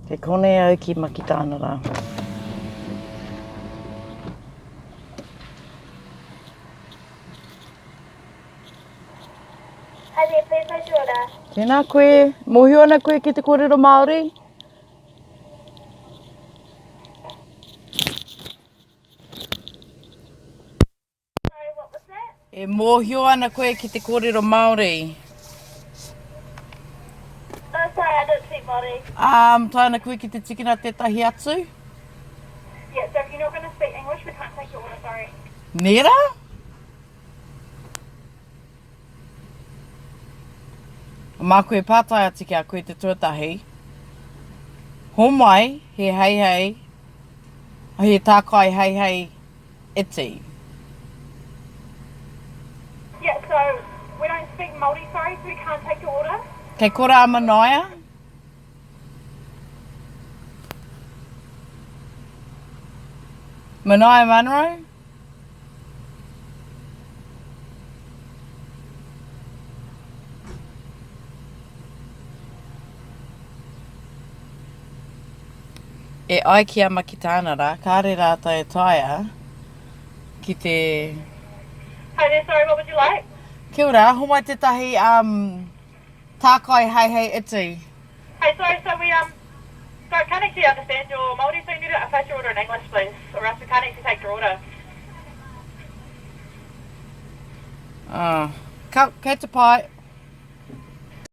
Ke kone au ki Makitānara. Hi there, please hold your order. Tēnā koe, mohio ana koe ki te kōrero Māori? Sorry, what was that? E mohio ana koe ki te kōrero Māori. Oh, sorry, I don't speak Māori. Tāna koe ki te tikina tētahi atu? Yeah, so if you're not going to speak English, we can't take your order, sorry. Nera? Mā koe pātai ati ki a koe te tuatahi. Ho mai, he hei hei, he tākai hei hei iti. Yeah, so we don't speak Māori, sorry, so we can't take your order. Kei kora a manaia? Manaia Monroe? E ai ki a Makitānara, kāre rāta e taia ki te... Hi there, sorry, what would you like? Kia ora, ho mai tētahi tākai hei hei iti. Hey, sorry, so we, so I can't actually understand your Māori, so you need to place your order in English, please, or else we can't actually take your order. Kei te pai.